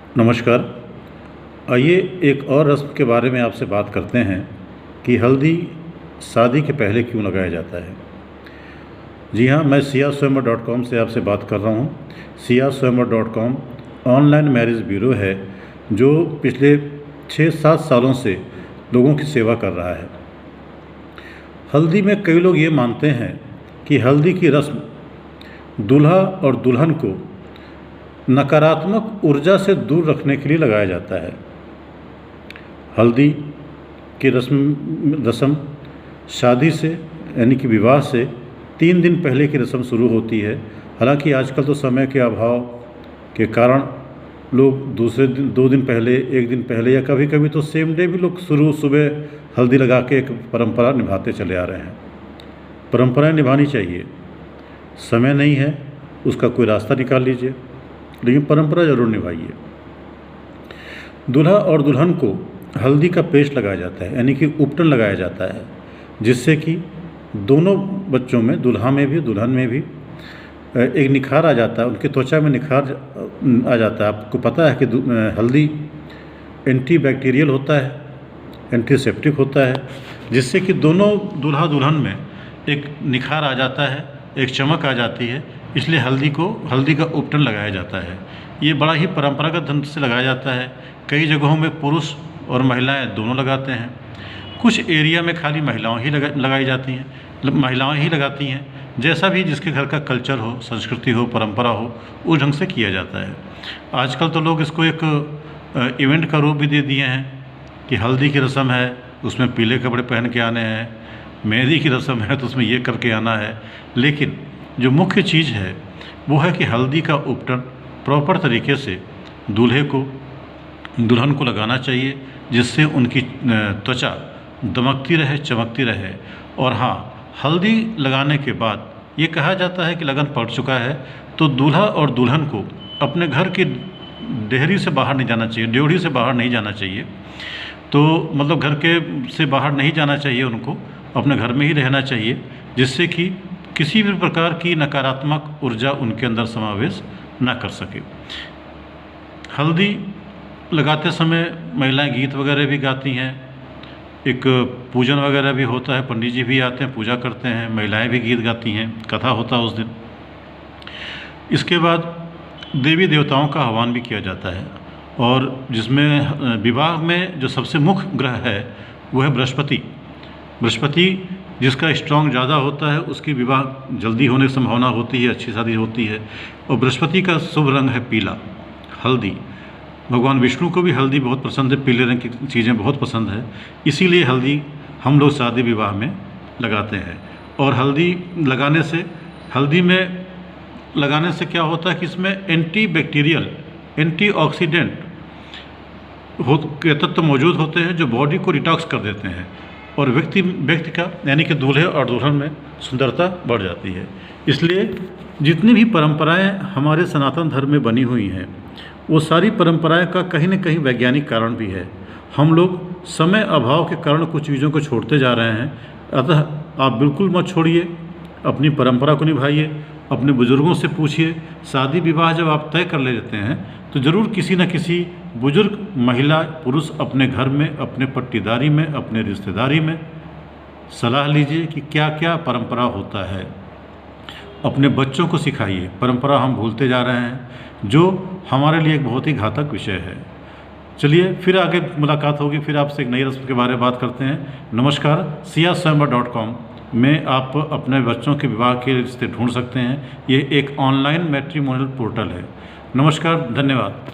नमस्कार। आइए एक और रस्म के बारे में आपसे बात करते हैं कि हल्दी शादी के पहले क्यों लगाया जाता है। जी हाँ, मैं siaswayamvar.com से आपसे बात कर रहा हूँ। siaswayamvar.com ऑनलाइन मैरिज ब्यूरो है जो पिछले 6-7 सालों से लोगों की सेवा कर रहा है। हल्दी में कई लोग ये मानते हैं कि हल्दी की रस्म दूल्हा और दुल्हन को नकारात्मक ऊर्जा से दूर रखने के लिए लगाया जाता है। हल्दी की रस्म शादी से यानी कि विवाह से 3 दिन पहले की रस्म शुरू होती है। हालांकि आजकल तो समय के अभाव के कारण लोग दूसरे दिन 2 दिन पहले, 1 दिन पहले या कभी कभी तो सेम डे भी लोग सुबह हल्दी लगा के एक परंपरा निभाते चले आ रहे हैं। परंपराएं निभानी चाहिए, समय नहीं है उसका कोई रास्ता निकाल लीजिए, लेकिन परंपरा ज़रूर निभाइए। दूल्हा और दुल्हन को हल्दी का पेस्ट लगाया जाता है यानी कि उपटन लगाया जाता है, जिससे कि दोनों बच्चों में, दूल्हा में भी दुल्हन में भी एक निखार आ जाता है, उनकी त्वचा में निखार आ जाता है। आपको पता है कि हल्दी एंटीबैक्टीरियल होता है, एंटीसेप्टिक होता है, जिससे कि दोनों दूल्हा दुल्हन में एक निखार आ जाता है, एक चमक आ जाती है। इसलिए हल्दी का उपटन लगाया जाता है। ये बड़ा ही परंपरागत ढंग से लगाया जाता है। कई जगहों में पुरुष और महिलाएं दोनों लगाते हैं। कुछ एरिया में खाली महिलाएं ही लगाई जाती हैं, महिलाएं ही लगाती हैं। जैसा भी जिसके घर का कल्चर हो, संस्कृति हो, परंपरा हो, उस ढंग से किया जाता है। आजकल तो लोग इसको एक इवेंट का रूप भी दे दिए हैं कि हल्दी की रस्म है, उसमें पीले कपड़े पहन के आने हैं, मेहंदी की रस्म है तो उसमें ये करके आना है। लेकिन जो मुख्य चीज़ है वो है कि हल्दी का उपटन प्रॉपर तरीके से दूल्हे को, दुल्हन को लगाना चाहिए, जिससे उनकी त्वचा दमकती रहे, चमकती रहे। और हाँ, हल्दी लगाने के बाद ये कहा जाता है कि लगन पड़ चुका है तो दूल्हा और दुल्हन को अपने घर की डेहरी से बाहर नहीं जाना चाहिए, ड्योढ़ी से बाहर नहीं जाना चाहिए। तो मतलब घर के से बाहर नहीं जाना चाहिए, उनको अपने घर में ही रहना चाहिए, जिससे कि किसी भी प्रकार की नकारात्मक ऊर्जा उनके अंदर समावेश ना कर सके। हल्दी लगाते समय महिलाएं गीत वगैरह भी गाती हैं, एक पूजन वगैरह भी होता है, पंडित जी भी आते हैं, पूजा करते हैं, महिलाएं भी गीत गाती हैं, कथा होता है उस दिन। इसके बाद देवी देवताओं का आह्वान भी किया जाता है, और जिसमें विवाह में जो सबसे मुख्य ग्रह है वो है बृहस्पति। बृहस्पति जिसका स्ट्रॉन्ग ज़्यादा होता है उसकी विवाह जल्दी होने की संभावना होती है, अच्छी शादी होती है। और बृहस्पति का शुभ रंग है पीला, हल्दी। भगवान विष्णु को भी हल्दी बहुत पसंद है, पीले रंग की चीज़ें बहुत पसंद है, इसीलिए हल्दी हम लोग शादी विवाह में लगाते हैं। और हल्दी में लगाने से क्या होता है कि इसमें एंटीबैक्टीरियल, एंटीऑक्सीडेंट के तत्व मौजूद होते हैं जो बॉडी को डिटॉक्स कर देते हैं, और व्यक्ति का यानी कि दूल्हे और दुल्हन में सुंदरता बढ़ जाती है। इसलिए जितनी भी परंपराएं हमारे सनातन धर्म में बनी हुई हैं, वो सारी परंपराएं का कहीं न कहीं वैज्ञानिक कारण भी है। हम लोग समय अभाव के कारण कुछ चीज़ों को छोड़ते जा रहे हैं। अतः आप बिल्कुल मत छोड़िए, अपनी परंपरा को निभाइए, अपने बुज़ुर्गों से पूछिए। शादी विवाह जब आप तय कर लेते हैं तो ज़रूर किसी न किसी बुजुर्ग महिला पुरुष अपने घर में, अपने पट्टीदारी में, अपने रिश्तेदारी में सलाह लीजिए कि क्या क्या परंपरा होता है। अपने बच्चों को सिखाइए। परंपरा हम भूलते जा रहे हैं, जो हमारे लिए एक बहुत ही घातक विषय है। चलिए फिर आगे मुलाकात होगी, फिर आपसे एक नई रस्म के बारे में बात करते हैं। नमस्कार। siaswayamvar.com में आप अपने बच्चों के विवाह के रिश्ते ढूंढ सकते हैं। ये एक ऑनलाइन मैट्रिमोनियल पोर्टल है। नमस्कार, धन्यवाद।